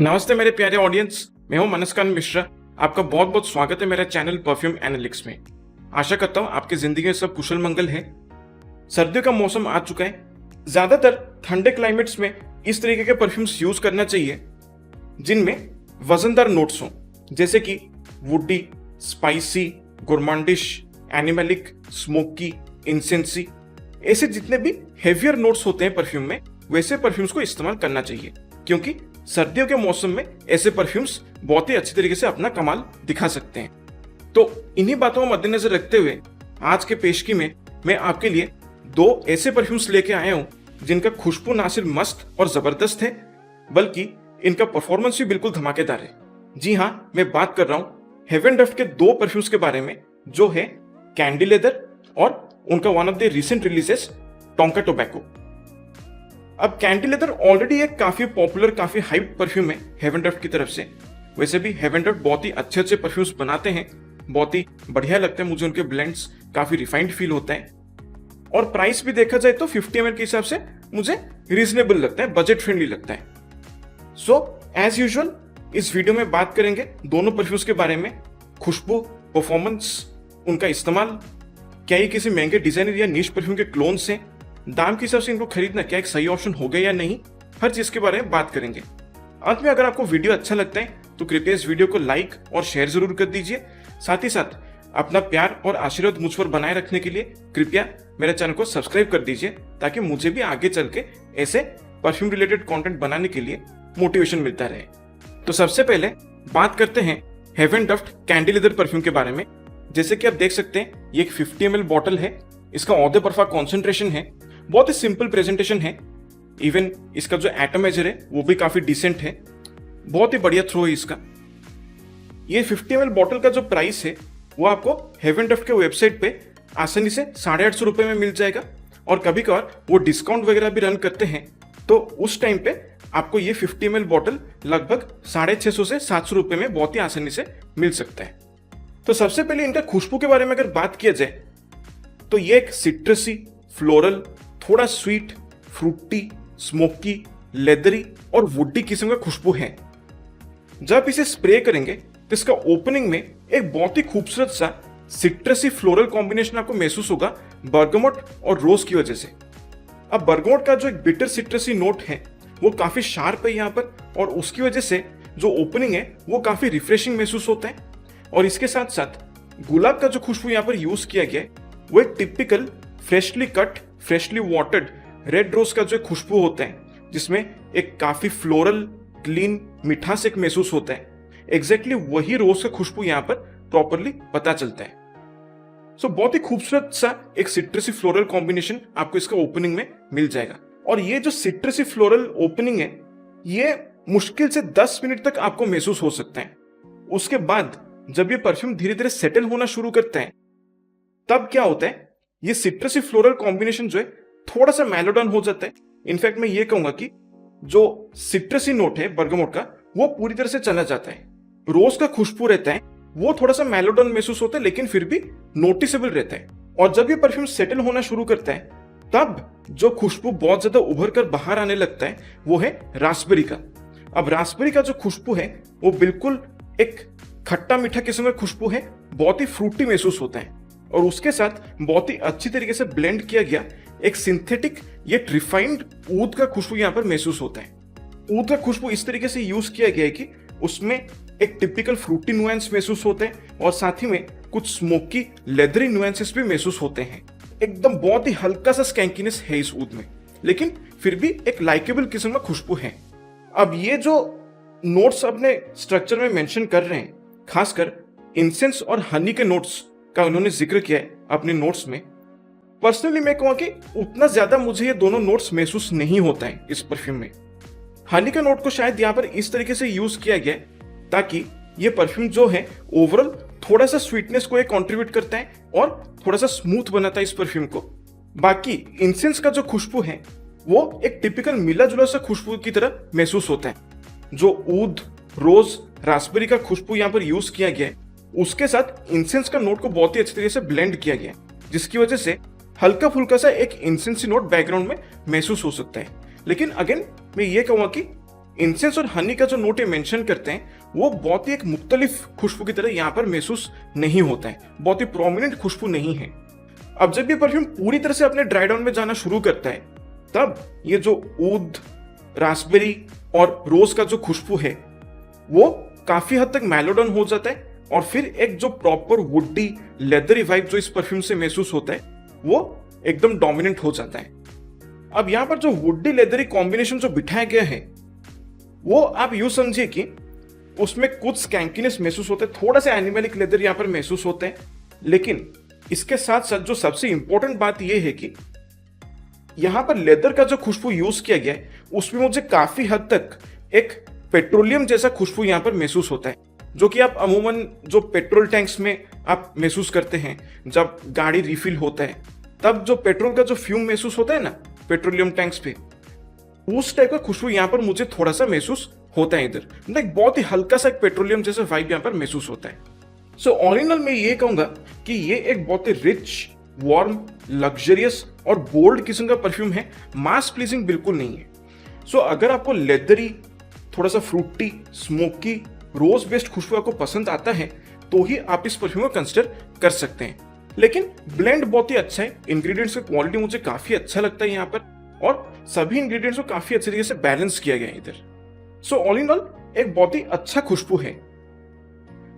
नमस्ते मेरे प्यारे ऑडियंस, मैं हूं मनस्कांत मिश्रा। आपका बहुत बहुत स्वागत है मेरे चैनल परफ्यूम एनालिटिक्स में। आशा करता हूं आपकी जिंदगी में सब कुशल मंगल है। सर्दियों का मौसम आ चुका है। ज्यादातर ठंडे क्लाइमेट्स में इस तरीके के परफ्यूम्स यूज करना चाहिए जिनमें वजनदार नोट्स हों, जैसे कि वुडी, स्पाइसी, गोurmandish, एनिमलिक, स्मोकी, इंसेंसी। ऐसे जितने भी हेवियर नोट्स होते हैं परफ्यूम में, वैसे परफ्यूम्स को इस्तेमाल करना चाहिए, क्योंकि सर्दियों के मौसम में ऐसे परफ्यूम्स बहुत ही अच्छी तरीके से अपना कमाल दिखा सकते हैं। तो इन्हीं बातों को मद्देनजर रखते हुए आज के पेशगी में मैं आपके लिए दो ऐसे परफ्यूम्स लेके आया हूं जिनका खुशबू ना सिर्फ मस्त और जबरदस्त है, बल्कि इनका परफॉर्मेंस भी बिल्कुल धमाकेदार है। जी हाँ, मैं बात कर रहा हूं हेवन डफ्ट के दो परफ्यूम्स के बारे में, जो है कैंडी लेदर और उनका one of the recent releases tonka tobacco. अब कैंडी लेदर ऑलरेडी एक काफी पॉपुलर, काफी हाइप परफ्यूम है हेवन डफ्ट की तरफ से। वैसे भी हेवन डफ्ट बहुत ही अच्छे अच्छे परफ्यूम्स बनाते हैं, बहुत ही बढ़िया लगते हैं मुझे उनके ब्लेंड्स, काफी रिफाइंड फील होता है। और प्राइस भी देखा जाए तो 50 ml के हिसाब से मुझे रीजनेबल लगता है, बजट फ्रेंडली लगता है। सो एज यूजुअल इस वीडियो में बात करेंगे दोनों परफ्यूम्स के बारे में, खुशबू, परफॉर्मेंस, उनका इस्तेमाल, क्या ये किसी महंगे डिजाइनर या नीश परफ्यूम के क्लोन्स हैं, दाम के हिसाब से इनको खरीदना क्या एक सही ऑप्शन हो गया या नहीं, हर चीज के बारे में बात करेंगे। अंत में अगर आपको वीडियो अच्छा लगता है तो कृपया इस वीडियो को लाइक और शेयर जरूर कर दीजिए। साथ ही साथ अपना प्यार और आशीर्वाद मुझ पर बनाए रखने के लिए कृपया मेरे चैनल को सब्सक्राइब कर दीजिए, ताकि मुझे भी आगे चल के ऐसे परफ्यूम रिलेटेड कंटेंट बनाने के लिए मोटिवेशन मिलता रहे। तो सबसे पहले बात करते हैं हेवन डफ्ट कैंडी लेदर परफ्यूम के बारे में। जैसे कि आप देख सकते हैं, ये एक 50 ml बॉटल है। इसका ऑ द परफा कॉन्सेंट्रेशन है, बहुत ही सिंपल प्रेजेंटेशन है। इवन इसका जो एटमाइजर है वो भी काफी डिसेंट है, बहुत ही बढ़िया थ्रो है इसका। ये 50 ml बॉटल का जो प्राइस है वो आपको हेवन डफ्ट के वेबसाइट पे आसानी से 850 रुपए में मिल जाएगा, और कभी कभार वो डिस्काउंट वगैरह भी रन करते हैं, तो उस टाइम पे आपको ये 50 ml बॉटल लगभग 650 से 700 रुपए में बहुत ही आसानी से मिल सकता है। तो सबसे पहले इनका खुशबू के बारे में अगर बात किया जाए तो ये एक सिट्रसी, फ्लोरल, थोड़ा स्वीट, फ्रूटी, स्मोकी, लेदरी और वुडी किस्म का खुशबू है। जब इसे स्प्रे करेंगे तो इसका ओपनिंग में एक बहुत ही खूबसूरत सा सिट्रसी फ्लोरल कॉम्बिनेशन आपको महसूस होगा बर्गमोट और रोज की वजह से। अब बर्गमोट का जो एक बिटर सिट्रसी नोट है वो काफी शार्प है यहाँ पर, और उसकी वजह से जो ओपनिंग है वो काफी रिफ्रेशिंग महसूस होता है। और इसके साथ साथ गुलाब का जो खुशबू यहाँ पर यूज किया गया है वो एक typical freshly cut, freshly watered red rose का जो खुशबू होता है, जिसमें एक काफी फ्लोरल, क्लीन, मिठास एक महसूस होता है। एग्जैक्टली वही रोज का खुशबू यहाँ पर प्रॉपरली पता चलता है। सो बहुत ही खूबसूरत सा एक सिट्रसी फ्लोरल कॉम्बिनेशन आपको इसका ओपनिंग में मिल जाएगा। और ये जो सिट्रसी फ्लोरल ओपनिंग है ये मुश्किल से 10 मिनट तक आपको महसूस हो सकता है। उसके बाद जब ये परफ्यूम धीरे धीरे सेटल होना शुरू करता है, तब क्या होता है, ये सिट्रसी फ्लोरल कॉम्बिनेशन जो है थोड़ा सा मेलोडन हो जाता है। इनफैक्ट मैं ये कहूंगा कि जो सिट्रसी नोट है बर्गमोट का वो पूरी तरह से चला जाता है। रोज का खुशबू रहता है वो थोड़ा सा मेलोडन महसूस होता है, लेकिन फिर भी नोटिसेबल रहता है। और जब ये परफ्यूम सेटल होना शुरू करता है तब जो खुशबू बहुत ज्यादा उभर कर बाहर आने लगता है वो है रास्पबेरी का। अब रास्पबेरी का जो खुशबू है वो बिल्कुल एक खट्टा मीठा किस्म का खुशबू है, बहुत ही फ्रूटी महसूस होता है। और उसके साथ बहुत ही अच्छी तरीके से ब्लेंड किया गया एक सिंथेटिक ये रिफाइंड ऊद का खुशबू यहाँ पर महसूस होता है। ऊद का खुशबू इस तरीके से यूज किया गया है कि उसमें एक टिपिकल फ्रूटी नुएंस महसूस होते हैं, और साथ ही में कुछ स्मोकी, लेदरी नुएंसेस भी महसूस होते हैं। एकदम बहुत ही हल्का सा स्कैंकीनेस है इस ऊद में, लेकिन फिर भी एक लाइकेबल किस्म का खुशबू है। अब ये जो नोट्स अपने स्ट्रक्चर में मेंशन कर रहे हैं, खासकर इंसेंस और हनी के नोट्स का उन्होंने जिक्र किया है अपने नोट्स में। पर्सनली मैं कहूँ कि उतना ज्यादा मुझे ये दोनों नोट्स महसूस नहीं होता है इस परफ्यूम में। हनी का नोट को शायद यहाँ पर इस तरीके से यूज किया गया है ताकि ये परफ्यूम जो है ओवरऑल थोड़ा सा स्वीटनेस को कंट्रीब्यूट करता है और थोड़ा सा स्मूथ बनाता है इस परफ्यूम को। बाकी इंसेंस का जो खुशबू है वो एक टिपिकल मिला जुला सा खुशबू की तरह महसूस होता है। जो ऊद, रोज, रास्पबेरी का खुशबू यहाँ पर यूज किया गया है, उसके साथ इंसेंस का नोट को बहुत ही अच्छी तरीके से ब्लेंड किया गया है, जिसकी वजह से हल्का फुल्का सा एक इंसेंसी नोट बैकग्राउंड में महसूस हो सकता है। लेकिन अगेन मैं ये कहूंगा कि इंसेंस और हनी का जो नोट ये मेंशन करते हैं वो बहुत ही एक मुख्तलिफ खुशबू की तरह यहाँ पर महसूस नहीं होता है, बहुत ही प्रोमिनेंट खुशबू नहीं है। अब जब ये परफ्यूम पूरी तरह से अपने ड्राई डाउन में जाना शुरू करता है तब ये जो ऊद, रास्पबेरी और रोज का जो खुशबू है वो काफी हद तक मेलोडन हो जाता है और फिर एक जो प्रॉपर वुडी लेदरी वाइब जो इस परफ्यूम से महसूस होता है वो एकदम डोमिनेंट हो जाता है। अब यहाँ पर जो वुडी लेदरी कॉम्बिनेशन जो बिठाया गया है वो आप यूं समझिए कि उसमें कुछ स्कैंकीनेस महसूस होता है, थोड़ा सा एनिमलिक लेदर यहाँ पर महसूस होते हैं, लेकिन इसके साथ साथ जो सबसे इंपॉर्टेंट बात यह है कि यहां पर लेदर का जो खुशबू यूज किया गया है उसमें मुझे काफी हद तक एक पेट्रोलियम जैसा खुशबू यहां पर महसूस होता है, जो कि आप अमूमन जो पेट्रोल टैंक्स में आप महसूस करते हैं जब गाड़ी रिफिल होता है तब जो पेट्रोल का जो फ्यूम महसूस होता है ना पेट्रोलियम टैंक्स पे, उस टाइप का खुशबू यहाँ पर मुझे थोड़ा सा महसूस होता है इधर। मतलब बहुत ही हल्का सा एक पेट्रोलियम जैसा वाइब यहाँ पर महसूस होता है। सो ऑल इन ऑल मैं ये कहूंगा कि ये एक बहुत ही रिच, वार्म, लग्जरियस और बोल्ड किस्म का परफ्यूम है, मास प्लीजिंग बिल्कुल नहीं है। सो अगर आपको लेदरी, थोड़ा सा फ्रूटी, स्मोकी, रोज बेस्ड खुशबू आपको पसंद आता है तो ही आप इस परफ्यूम को कंसिडर कर सकते हैं। लेकिन ब्लेंड बहुत ही अच्छा है, इंग्रेडिएंट्स की क्वालिटी मुझे काफी अच्छा लगता है यहाँ पर और सभी इंग्रेडिएंट्स को काफी अच्छे तरीके से बैलेंस किया गया है इधर। सो ऑल इन ऑल एक बहुत ही अच्छा खुशबू है।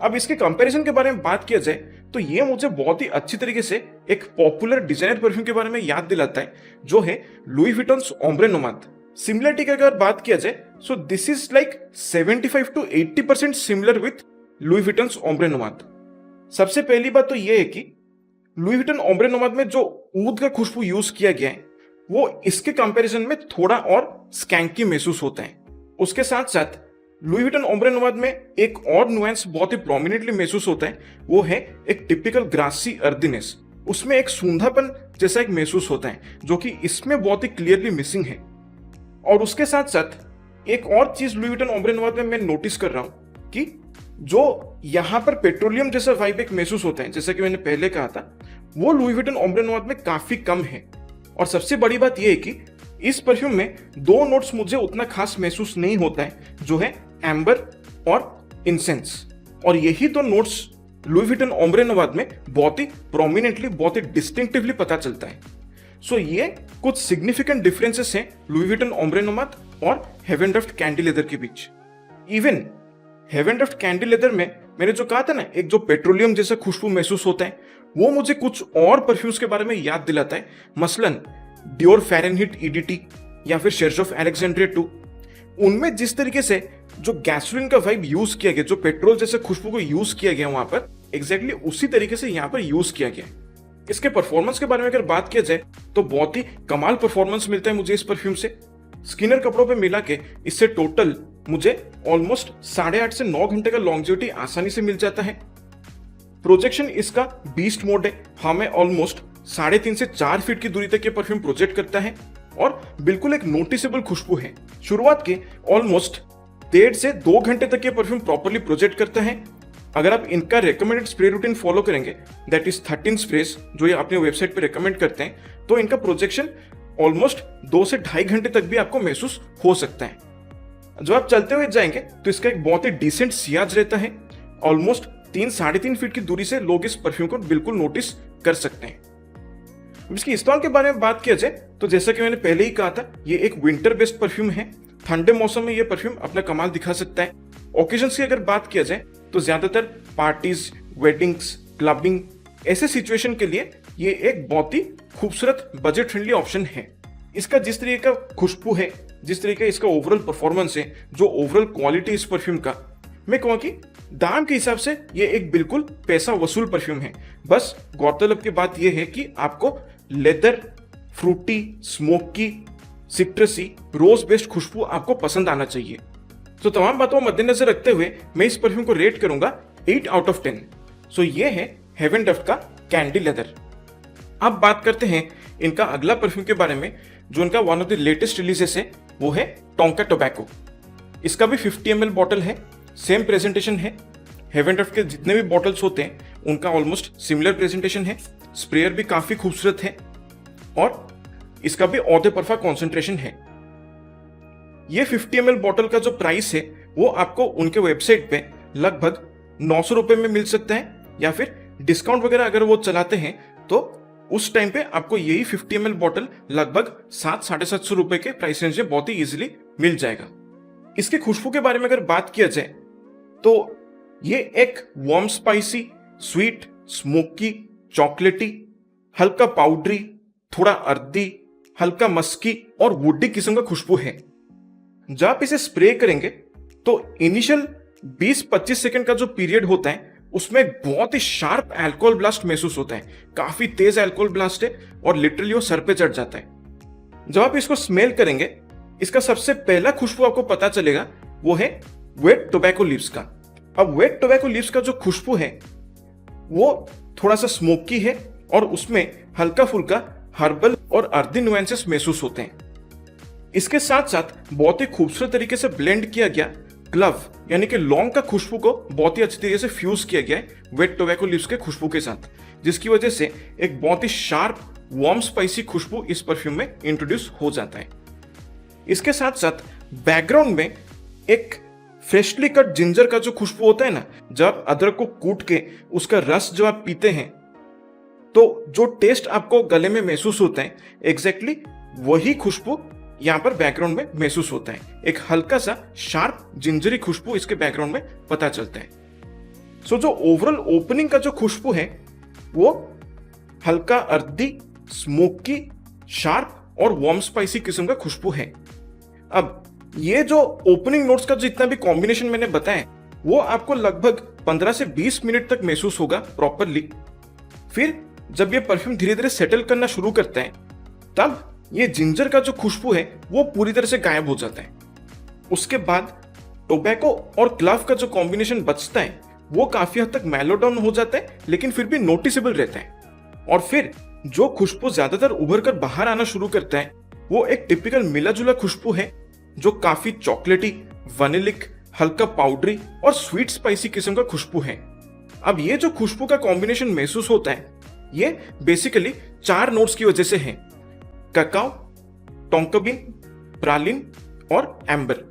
अब इसके कंपैरिजन के बारे में बात किया जाए तो ये मुझे बहुत ही अच्छी तरीके से एक पॉपुलर डिजाइनर परफ्यूम के बारे में याद दिलाता है जो है Louis Vuitton's Ombre Nomade. Similarity की अगर बात किया जाए so this is like 75 to 80% similar with Louis Vuitton's Ombre Nomade. सबसे पहली बात तो ये है कि लुई विटन ओम्ब्रे नोमाद में जो ऊद का खुशबू यूज किया गया है वो इसके कंपैरिजन में थोड़ा और स्कैंकी महसूस होता है। उसके साथ साथ लुई विटन ओम्ब्रे नोमाद में एक और नुएंस बहुत ही प्रोमिनेंटली महसूस होता है, वो है एक टिपिकल ग्रासी अर्दीनेस। उसमें एक सूंधापन जैसा एक महसूस होता है जो कि इसमें बहुत ही क्लियरली मिसिंग है। और उसके साथ साथ एक और चीज लुई विटन ओम्ब्रे नोमाद में मैं नोटिस कर रहा हूं कि जो यहां पर पेट्रोलियम जैसा वाइब एक महसूस होता है, जैसा कि मैंने पहले कहा था, वो लुई विटन ओम्ब्रे नोमाद में काफी कम है। और सबसे बड़ी बात यह है कि इस परफ्यूम में दो नोट्स मुझे उतना खास महसूस नहीं होता है, जो है एम्बर और इंसेंस। और यही दो नोट्स लुई विटन ओम्ब्रे नोमाद में बहुत ही प्रोमिनेंटली, बहुत ही डिस्टिंक्टिवली पता चलता है। सो ये कुछ सिग्निफिकेंट डिफरेंसेस हैं लुई विटन ओम्ब्रे नोमाद और हेवन ड्राफ्ट कैंडी लेदर के बीच। Even Heaven Draft candy leather में मैंने जो कहा था ना एक जो पेट्रोलियम जैसा खुशबू महसूस होता है वो मुझे कुछ और परफ्यूम्स के बारे में याद दिलाता है, मसलन डियोर फ़ारेनहीट ईडीटी या फिर शेर्ज ऑफ अलेक्जेंड्रिया 2। उनमें जिस तरीके से जो गैसोलीन का वाइब यूज किया गया, जो पेट्रोल जैसे खुशबू को यूज किया गया वहां पर, एग्जैक्टली उसी तरीके से यहाँ पर यूज किया गया। इसके परफॉर्मेंस के बारे में अगर बात किया जाए तो बहुत ही कमाल परफॉर्मेंस मिलता है मुझे इस परफ्यूम से। स्किनर कपड़ों पे मिला के इससे टोटल मुझे ऑलमोस्ट 8.5 से 9 घंटे का लॉन्जेविटी आसानी से मिल जाता है। प्रोजेक्शन इसका बीस्ट मोड है, हमें ऑलमोस्ट 3.5 से 4 फीट की दूरी तक ये परफ्यूम प्रोजेक्ट करता है और बिल्कुल एक नोटिसेबल खुशबू है। शुरुआत के ऑलमोस्ट 1.5 से 2 घंटे तक ये परफ्यूम प्रॉपर्ली प्रोजेक्ट करता है। अगर आप इनका रिकमेंडेड स्प्रे रूटीन फॉलो करेंगे, दैट इज 13 स्प्रेस जो ये अपने वेबसाइट पे रिकमेंड करते हैं, तो इनका प्रोजेक्शन ऑलमोस्ट 2 से 2.5 घंटे तक भी आपको महसूस हो सकता है। जब आप चलते हुए जाएंगे तो इसका एक बहुत ही डिसेंट सियाज रहता है। ऑलमोस्ट 3-3.5 फीट की दूरी से लोग इस परफ्यूम को बिल्कुल नोटिस कर सकते हैं। इसकी इंस्टॉल के बारे में बात किया जाए तो जैसा कि मैंने पहले ही कहा था, ये एक विंटर बेस्ड परफ्यूम है। ठंडे मौसम में ये परफ्यूम अपना कमाल दिखा सकता है। ओकेजन्स की अगर बात किया जाए तो ज्यादातर पार्टीज, वेडिंग्स, क्लबिंग ऐसे सिचुएशन के लिए ये एक बहुत ही खूबसूरत बजट फ्रेंडली ऑप्शन है। इसका जिस तरीके का खुशबू है, जिस तरीके इसका ओवरऑल परफॉर्मेंस है, जो ओवरऑल क्वालिटी इस परफ्यूम का, मैं कहूँ कि दाम के हिसाब से ये एक बिल्कुल पैसा वसूल परफ्यूम है। बस गौरतलब की बात यह है कि आपको लेदर, फ्रूटी, स्मोकी, सिट्रसी, रोज बेस्ड खुशबू आपको पसंद आना चाहिए। तो तमाम बातों को मद्देनजर रखते हुए मैं इस परफ्यूम को रेट करूंगा 8 आउट ऑफ 10। सो ये है हेवन ड्राफ्ट का कैंडी लेदर। अब बात करते हैं इनका अगला परफ्यूम के बारे में, जो इनका one of the latest releases है, वो है टोंका टोबैको। इसका भी 50 ml बॉटल है, सेम प्रेजेंटेशन है। हेवन ड्राफ्ट के जितने भी बॉटल्स होते हैं उनका ऑलमोस्ट सिमिलर प्रेजेंटेशन है। स्प्रेयर भी काफी खूबसूरत है और इसका भी ऑधे परफा कॉन्सेंट्रेशन है। ये 50 ml बॉटल का जो प्राइस है वो आपको उनके वेबसाइट पे लगभग 900 रुपए में मिल सकता है, या फिर डिस्काउंट वगैरह अगर वो चलाते हैं तो उस टाइम पे आपको यही 50 ml बॉटल लगभग 700-750 रुपए के प्राइस रेंज में बहुत ही इजीली मिल जाएगा। इसकी खुशबू के बारे में अगर बात किया जाए तो ये एक वार्म स्पाइसी, स्वीट, स्मोकी, चॉकलेटी, हल्का पाउडरी, थोड़ा अर्दी, हल्का मस्की और वुडी किस्म का खुशबू है। जब आप इसे स्प्रे करेंगे तो इनिशियल 20-25 सेकंड का जो पीरियड होता है उसमें बहुत ही शार्प अल्कोहल ब्लास्ट महसूस होता है, काफी तेज अल्कोहल ब्लास्ट है और लिटरली वो सर पे चढ़ जाता है। जब आप इसको स्मेल करेंगे, इसका सबसे पहला खुशबू आपको पता चलेगा वो है वेट टोबैको लीव्स का। अब वेट टोबैको लीव्स का जो खुशबू है वो थोड़ा सा स्मोकी है और उसमें हल्का फुल्का हर्बल और अर्दी नुएंसेस महसूस होते हैं। इसके साथ साथ बहुत ही खूबसूरत तरीके से ब्लेंड किया गया क्लव यानी कि लौंग का खुशबू को बहुत ही अच्छी तरीके से फ्यूज किया गया है वेट टोबैको लीव्स के खुशबू के साथ, जिसकी वजह से एक बहुत ही शार्प वार्म स्पाइसी खुशबू इस परफ्यूम में इंट्रोड्यूस हो जाता है। इसके साथ साथ बैकग्राउंड में एक फ्रेशली कट जिंजर का जो खुशबू होता है ना, जब अदरक को कूट के उसका रस जो आप पीते हैं तो जो टेस्ट आपको गले में महसूस होता है एग्जैक्टली वही खुशबू यहां पर बैकग्राउंड में महसूस होता है। एक हल्का सा शार्प जिंजरी खुशबू इसके बैकग्राउंड में पता चलता है। सो जो ओवरऑल ओपनिंग का जो खुशबू है वो हल्का अर्दी, स्मोकी, शार्प और वार्म स्पाइसी किस्म का खुशबू है। अब ये जो ओपनिंग नोट्स का जितना भी कॉम्बिनेशन मैंने बताया वो आपको लगभग 15 से 20 मिनट तक महसूस होगा प्रॉपरली। फिर जब ये परफ्यूम धीरे धीरे सेटल करना शुरू करता है तब ये जिंजर का जो खुशबू है वो पूरी तरह से गायब हो जाता है। उसके बाद टोबैको और क्लव का जो कॉम्बिनेशन बचता है वो काफी हद तक मेलो डाउन हो जाता है, लेकिन फिर भी नोटिसेबल रहता है। और फिर जो खुशबू ज्यादातर उभर कर बाहर आना शुरू करता है वो एक टिपिकल मिला जुला खुशबू है जो काफी चॉकलेटी, वनिलिक, हल्का पाउडरी और स्वीट स्पाइसी किस्म का खुशबू है। अब ये जो खुशबू का कॉम्बिनेशन महसूस होता है ये बेसिकली 4 नोट्स की वजह से है: ककाओ, टोंका बीन, प्रालिन और एम्बर।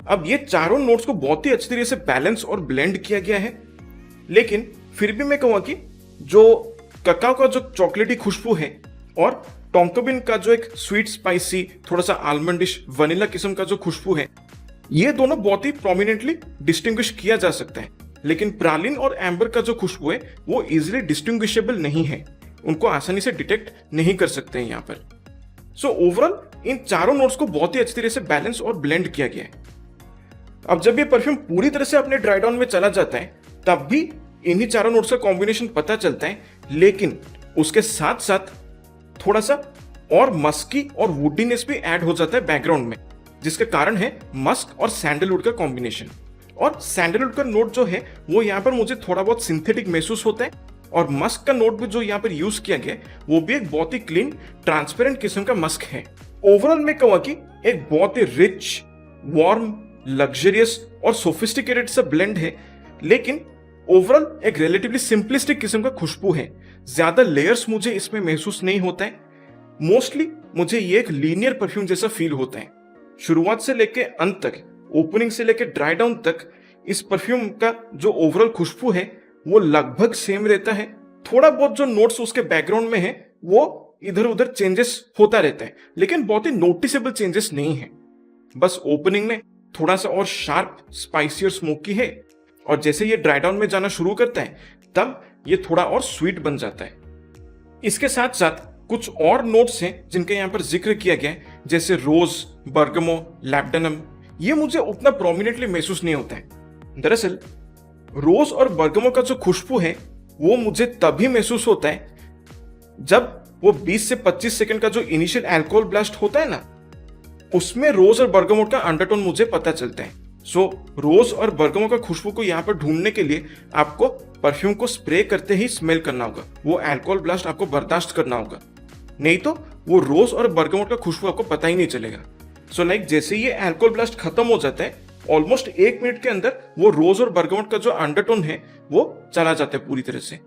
अब ये चारों नोट्स को बहुत ही अच्छी तरीके से बैलेंस और ब्लेंड किया गया है, लेकिन फिर भी मैं कहूंगा कि जो ककाओ का जो चॉकलेटी खुशबू है और टोंका बीन का जो एक स्वीट स्पाइसी, थोड़ा सा आलमंडिश, वनीला किस्म का जो खुशबू है, ये दोनों बहुत ही प्रोमिनेंटली डिस्टिंग्विश किया जा सकता है। लेकिन प्रालिन और एम्बर का जो खुशबू है वो इजिली डिस्टिंग्विशेबल नहीं है, उनको आसानी से डिटेक्ट नहीं कर सकते हैं यहाँ पर। सो ओवरऑल इन चारों नोट्स को बहुत ही अच्छी तरह से बैलेंस और ब्लेंड किया गया है। अब जब ये परफ्यूम पूरी तरह से अपने ड्राई डाउन में चला जाता है तब भी इन्हीं चारों नोट्स का कॉम्बिनेशन पता चलता है, लेकिन उसके साथ साथ थोड़ा सा और मस्की और वुडीनेस भी ऐड हो जाता है बैकग्राउंड में, जिसका कारण है मस्क और सैंडलवुड का कॉम्बिनेशन। और सैंडलवुड का नोट जो है वो यहाँ पर मुझे थोड़ा बहुत सिंथेटिक महसूस होता है, और मस्क का नोट भी जो यहाँ पर यूज किया गया वो भी एक बहुत ही क्लीन, ट्रांसपेरेंट किस्म का मस्क है। ओवरऑल मैं कहूँगा कि एक बहुत ही रिच, वार्म, लग्जरियस और सोफिस्टिकेटेड सा ब्लेंड है, लेकिन ओवरऑल एक रिलेटिवली सिंपलिस्टिक किस्म का खुशबू है। ज्यादा लेयर्स मुझे इसमें महसूस नहीं होता है। मोस्टली मुझे ये एक लीनियर परफ्यूम जैसा फील होता है। शुरुआत से लेके अंत तक, ओपनिंग से लेके ड्राई डाउन तक, इस परफ्यूम का जो ओवरऑल खुशबू है वो लगभग सेम रहता है। थोड़ा बहुत जो नोट्स उसके बैकग्राउंड में है वो इधर उधर चेंजेस होता रहता है, लेकिन बहुत ही नोटिसेबल चेंजेस नहीं है। बस ओपनिंग में थोड़ा सा और शार्प, स्पाइसी और स्मोकी है, और जैसे ये ड्राई डाउन में जाना शुरू करता है तब ये थोड़ा और स्वीट बन जाता है। इसके साथ साथ कुछ और नोट्स हैं जिनका यहाँ पर जिक्र किया गया है, जैसे रोज, बर्गमो, लैब्डेनम। ये मुझे उतना प्रोमिनेंटली महसूस नहीं होता है। दरअसल रोज और बर्गमो का जो खुशबू है वो मुझे तभी महसूस होता है जब वो 20 से 25 सेकंड का जो इनिशियल अल्कोहल ब्लास्ट होता है ना, उसमें रोज और बर्गमोट का अंडरटोन मुझे पता चलता है। सो रोज और बर्गमोट का खुशबू को यहाँ पर ढूंढने के लिए आपको परफ्यूम को स्प्रे करते ही स्मेल करना होगा, वो अल्कोहल ब्लास्ट आपको बर्दाश्त करना होगा, नहीं तो वो रोज और बर्गमोट का खुशबू आपको पता ही नहीं चलेगा। सो लाइक जैसे ये अल्कोहल ब्लास्ट खत्म हो जाता है, ऑलमोस्ट 1 मिनट के अंदर वो रोज और बर्गमोट का जो अंडरटोन है वो चला जाता है पूरी तरह से।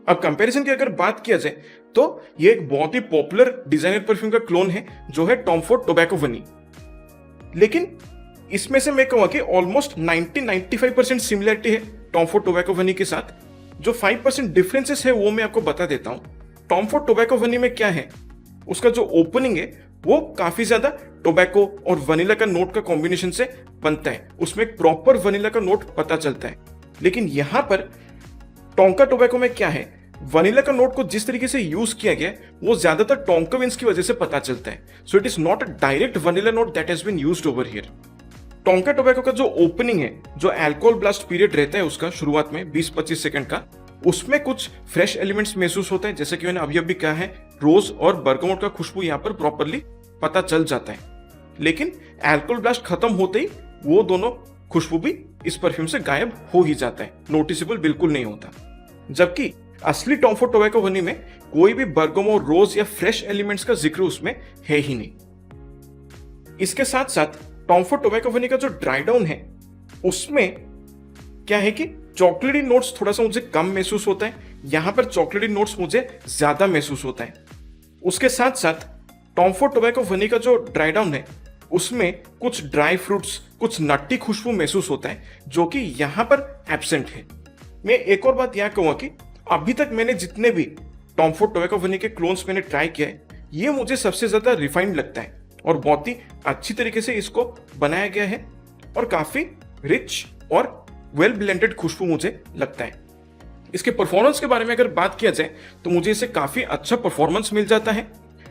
अब कंपैरिजन की अगर बात किया जाए तो ये एक बहुत ही पॉपुलर डिजाइनर परफ्यूम का क्लोन है जो है टॉम फोर्ड टोबैको वनी। लेकिन इसमें से मैं कहूँगा कि ऑलमोस्ट 90-95% सिमिलरिटी है टॉम फोर्ड टोबैको वनी के साथ। जो 5% डिफरेंसेस है वो मैं आपको बता देता हूँ। टॉम फोर्ड टोबैको वनी में क्या है, उसका जो ओपनिंग है वो काफी ज्यादा टोबैको और वनीला का नोट का कॉम्बिनेशन से बनता है, उसमें एक प्रॉपर वनीला का नोट पता चलता है। लेकिन यहां पर टोंका टोबैको में क्या है, वनीला का नोट को जिस तरीके से यूज किया गया वो ज्यादातर टोंका विंस की वजह से पता चलता है। So it is not a direct vanilla note that has been used over here. Tonka tobacco का जो ओपनिंग है, जो अल्कोहल ब्लास्ट पीरियड रहता है उसका शुरुआत में 20-25 सेकंड का, उसमें कुछ फ्रेश एलिमेंट्स महसूस होता है, जैसे कि मैंने अभी अभी कहा है, रोज और बर्गमोट का खुशबू यहाँ पर प्रॉपरली पता चल जाता है। लेकिन अल्कोहल ब्लास्ट खत्म होते ही वो दोनों खुशबू भी इस परफ्यूम से गायब हो ही जाता है, नोटिसेबल बिल्कुल नहीं होता। जबकि असली टॉम फोर्ड टोबैको वनी में कोई भी बर्गमो, रोज या फ्रेश एलिमेंट्स का जिक्र उसमें है ही नहीं। इसके साथ साथ टॉम फोर्ड टोबैको वनी का जो ड्राई डाउन है उसमें क्या है कि चॉकलेटी नोट्स थोड़ा सा मुझे कम महसूस होता है, यहां पर चॉकलेटी नोट्स मुझे ज्यादा महसूस होता है। उसके साथ साथ टॉम फोर्ड टोबैको वनी का जो ड्राई डाउन है उसमें कुछ ड्राई फ्रूट्स, कुछ नट्टी खुशबू महसूस होता है, जो कि यहां पर एब्सेंट है। मैं एक और बात यह कहूंगा कि अभी तक मैंने जितने भी टॉम फोर्ड टोबैको वनी के क्लोन्स मैंने ट्राई किया है, ये मुझे सबसे ज्यादा रिफाइंड लगता है और बहुत ही अच्छी तरीके से इसको बनाया गया है और काफी रिच और वेल ब्लेंडेड खुशबू मुझे लगता है। इसके परफॉर्मेंस के बारे में अगर बात किया जाए तो मुझे इससे काफी अच्छा परफॉर्मेंस मिल जाता है।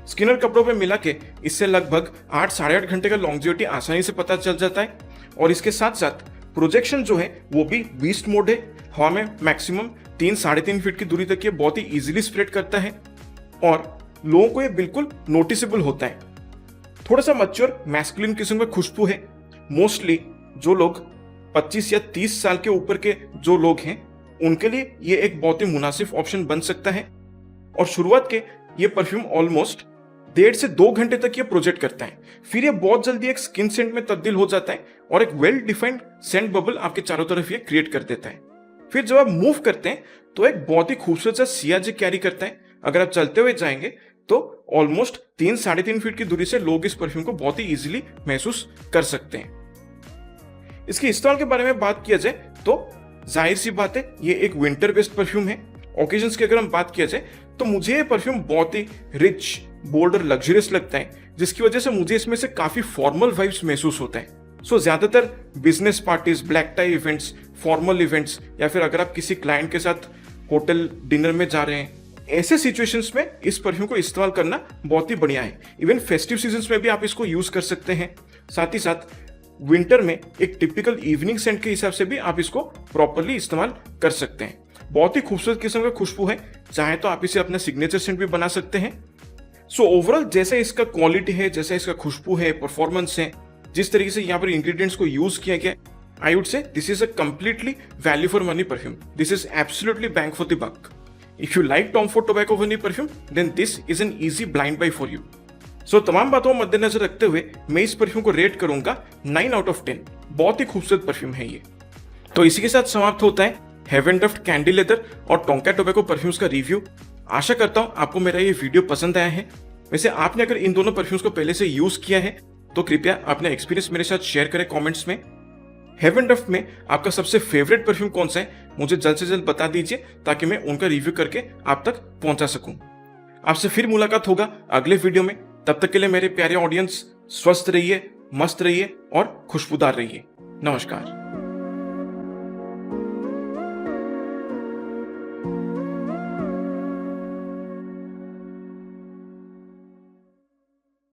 स्किनर कपड़ों पे मिला के इससे लगभग 8-8.5 घंटे का लॉन्जिविटी आसानी से पता चल जाता है। और इसके साथ साथ प्रोजेक्शन जो है वो भी बीस्ट मोड है, हवा में मैक्सिमम 3-3.5 फीट की दूरी तक ये बहुत ही इजीली स्प्रेड करता है और लोगों को ये बिल्कुल नोटिसेबल होता है। थोड़ा सा मैच्योर मैस्कुलिन किस्म का खुशबू है। मोस्टली जो लोग 25 या 30 साल के ऊपर के जो लोग हैं उनके लिए ये एक बहुत ही मुनासिब ऑप्शन बन सकता है। और शुरुआत के ये परफ्यूम ऑलमोस्ट 1.5 से 2 घंटे तक ये प्रोजेक्ट करता है, फिर ये बहुत जल्दी एक स्किन सेंट में तब्दील हो जाता है और एक वेल डिफाइंड सेंट बबल आपके चारों तरफ ये क्रिएट कर देता है। फिर जब आप मूव करते हैं तो एक बहुत ही खूबसूरत सा सियाजी कैरी करता है। अगर आप चलते हुए जाएंगे तो ऑलमोस्ट 3-3.5 फीट की दूरी से लोग इस परफ्यूम को बहुत ही इजीली महसूस कर सकते हैं। इसके इस्तेमाल के बारे में बात किया जाए तो जाहिर सी बात है ये एक विंटर बेस्ड परफ्यूम है। ओकेजन्स की अगर हम बात किया जाए तो मुझे ये परफ्यूम बहुत ही रिच, बोल्ड और लग्जरियस लगता है, जिसकी वजह से मुझे इसमें से काफी फॉर्मल वाइब्स महसूस होता है। सो ज्यादातर business parties, black tie events, formal events या फिर अगर आप किसी क्लाइंट के साथ होटल डिनर में जा रहे हैं, ऐसे सिचुएशंस में इस परफ्यूम को इस्तेमाल करना बहुत ही बढ़िया है। इवन फेस्टिव सीजन्स में भी आप इसको यूज कर सकते हैं। साथ ही साथ विंटर में एक टिपिकल इवनिंग सेंट के हिसाब से भी आप इसको प्रॉपरली इस्तेमाल कर सकते हैं। बहुत ही खूबसूरत किस्म का खुशबू है, चाहे तो आप इसे अपना सिग्नेचर सेंट भी बना सकते हैं। सो ओवरऑल जैसे इसका क्वालिटी है, जैसे इसका खुशबू है, परफॉर्मेंस है, जिस तरीके से यहाँ पर इंग्रेडिएंट्स को यूज किया गया, I would say this is a completely value for money perfume. This is absolutely bang for the buck. If you like Tom Ford tobacco vanille perfume then this is an easy blind buy for you. So तमाम बातों को मद्देनजर रखते हुए मैं इस perfume को rate करूंगा 9 आउट ऑफ 10। बहुत ही खूबसूरत परफ्यूम है ये। तो इसी के साथ समाप्त होता है हेवन डफ्ट कैंडी लेदर और टोंका टोबैको परफ्यूम्स का रिव्यू। आशा करता हूं आपको मेरा ये वीडियो पसंद आया है। वैसे आपने अगर इन दोनों परफ्यूम्स को पहले से यूज किया है तो कृपया अपना एक्सपीरियंस मेरे साथ शेयर करें कमेंट्स में। हेवन डफ्ट में आपका सबसे फेवरेट परफ्यूम कौन सा है मुझे जल्द से जल्द बता दीजिए, ताकि मैं उनका रिव्यू करके आप तक पहुंचा सकूं। आपसे फिर मुलाकात होगा अगले वीडियो में। तब तक के लिए मेरे प्यारे ऑडियंस स्वस्थ रहिए, मस्त रहिए और खुशबूदार रहिए। नमस्कार।